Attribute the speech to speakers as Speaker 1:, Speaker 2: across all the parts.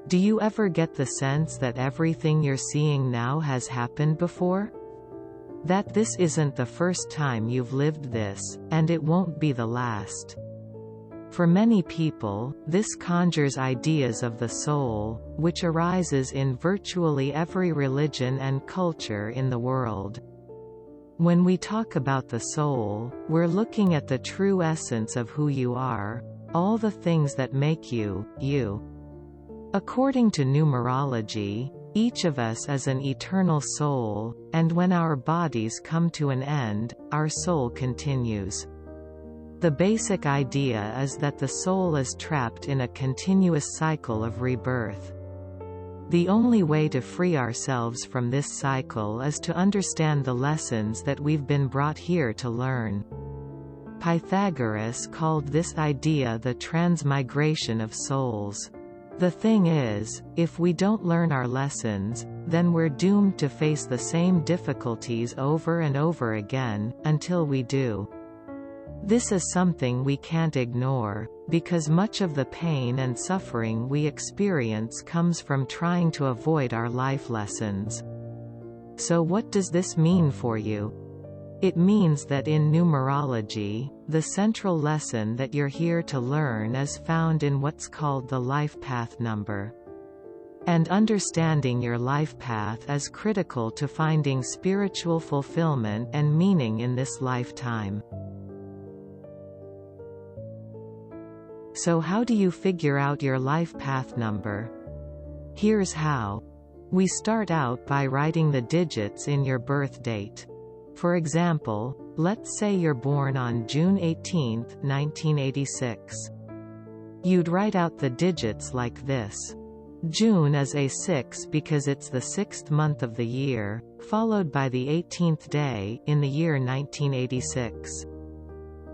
Speaker 1: Do you ever get the sense that everything you're seeing now has happened before? That this isn't the first time you've lived this, and it won't be the last. For many people, this conjures ideas of the soul, which arises in virtually every religion and culture in the world. When we talk about the soul, we're looking at the true essence of who you are, all the things that make you, you. According to numerology, each of us is an eternal soul, and when our bodies come to an end, our soul continues. The basic idea is that the soul is trapped in a continuous cycle of rebirth. The only way to free ourselves from this cycle is to understand the lessons that we've been brought here to learn. Pythagoras called this idea the transmigration of souls. The thing is, if we don't learn our lessons, then we're doomed to face the same difficulties over and over again, until we do. This is something we can't ignore, because much of the pain and suffering we experience comes from trying to avoid our life lessons. So what does this mean for you? It means that in numerology, the central lesson that you're here to learn is found in what's called the life path number. And understanding your life path is critical to finding spiritual fulfillment and meaning in this lifetime. So how do you figure out your life path number? Here's how. We start out by writing the digits in your birth date. For example, let's say you're born on June 18, 1986. You'd write out the digits like this. June is a 6 because it's the 6th month of the year, followed by the 18th day in the year 1986.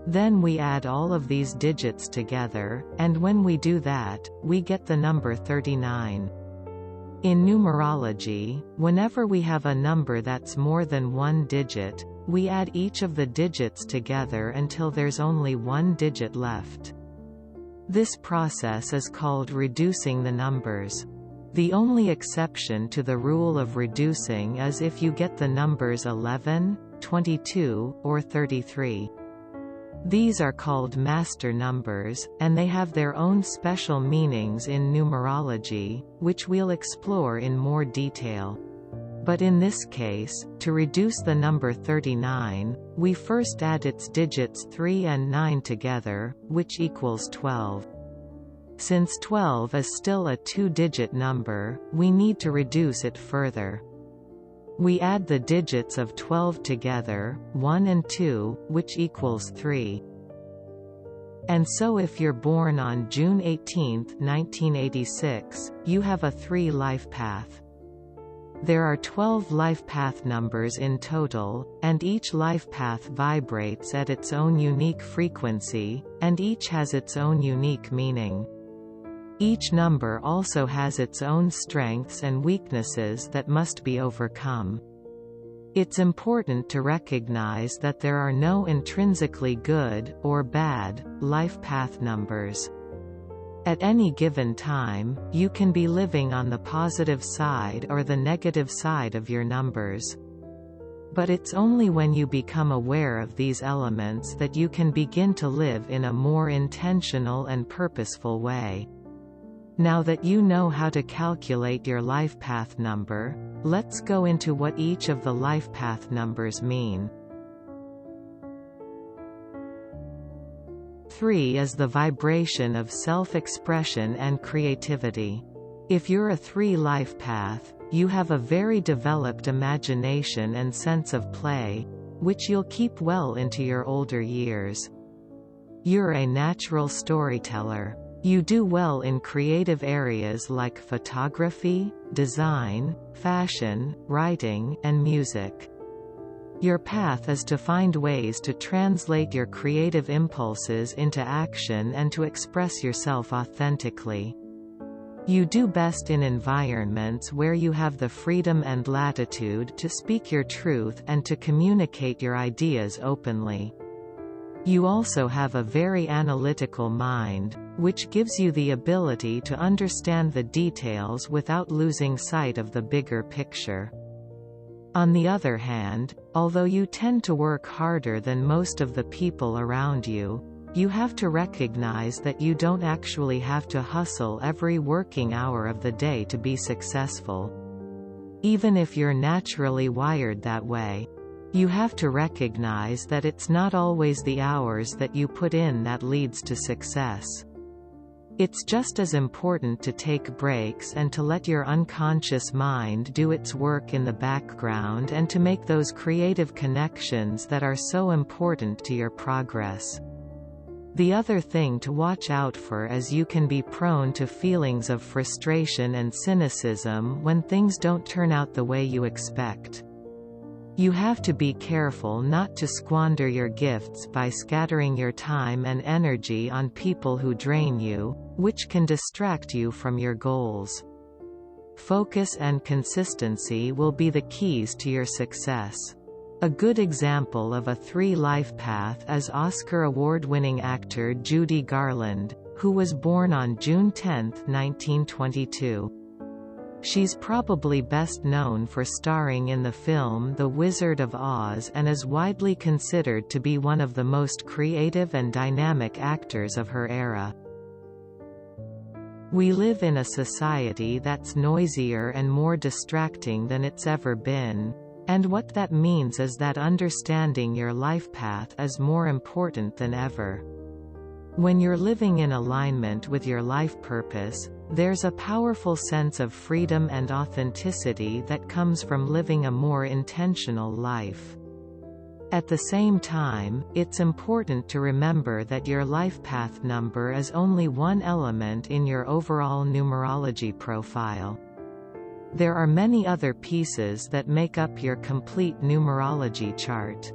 Speaker 1: Then we add all of these digits together, and when we do that, we get the number 39. In numerology, whenever we have a number that's more than one digit, we add each of the digits together until there's only one digit left. This process is called reducing the numbers. The only exception to the rule of reducing is if you get the numbers 11, 22, or 33. These are called master numbers, and they have their own special meanings in numerology, which we'll explore in more detail. But in this case, to reduce the number 39, we first add its digits 3 and 9 together, which equals 12. Since 12 is still a two-digit number, we need to reduce it further. We add the digits of 12 together, 1 and 2, which equals 3. And so if you're born on June 18, 1986, you have a 3 life path. There are 12 life path numbers in total, and each life path vibrates at its own unique frequency, and each has its own unique meaning. Each number also has its own strengths and weaknesses that must be overcome. It's important to recognize that there are no intrinsically good, or bad, life path numbers. At any given time, you can be living on the positive side or the negative side of your numbers. But it's only when you become aware of these elements that you can begin to live in a more intentional and purposeful way. Now that you know how to calculate your life path number, let's go into what each of the life path numbers mean. 3 is the vibration of self-expression and creativity. If you're a 3 life path, you have a very developed imagination and sense of play, which you'll keep well into your older years. You're a natural storyteller. You do well in creative areas like photography, design, fashion, writing, and music. Your path is to find ways to translate your creative impulses into action and to express yourself authentically. You do best in environments where you have the freedom and latitude to speak your truth and to communicate your ideas openly. You also have a very analytical mind, which gives you the ability to understand the details without losing sight of the bigger picture. On the other hand, although you tend to work harder than most of the people around you, you have to recognize that you don't actually have to hustle every working hour of the day to be successful. Even if you're naturally wired that way, you have to recognize that it's not always the hours that you put in that leads to success. It's just as important to take breaks and to let your unconscious mind do its work in the background and to make those creative connections that are so important to your progress. The other thing to watch out for is you can be prone to feelings of frustration and cynicism when things don't turn out the way you expect. You have to be careful not to squander your gifts by scattering your time and energy on people who drain you, which can distract you from your goals. Focus and consistency will be the keys to your success. A good example of a three-life path is Oscar award-winning actor Judy Garland, who was born on June 10, 1922. She's probably best known for starring in the film The Wizard of Oz and is widely considered to be one of the most creative and dynamic actors of her era. We live in a society that's noisier and more distracting than it's ever been. And what that means is that understanding your life path is more important than ever. When you're living in alignment with your life purpose, there's a powerful sense of freedom and authenticity that comes from living a more intentional life. At the same time, it's important to remember that your life path number is only one element in your overall numerology profile. There are many other pieces that make up your complete numerology chart.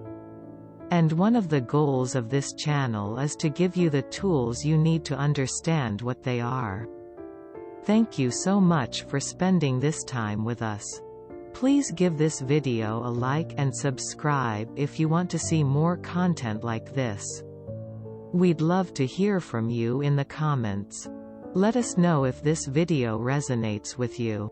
Speaker 1: And one of the goals of this channel is to give you the tools you need to understand what they are. Thank you so much for spending this time with us. Please give this video a like and subscribe if you want to see more content like this. We'd love to hear from you in the comments. Let us know if this video resonates with you.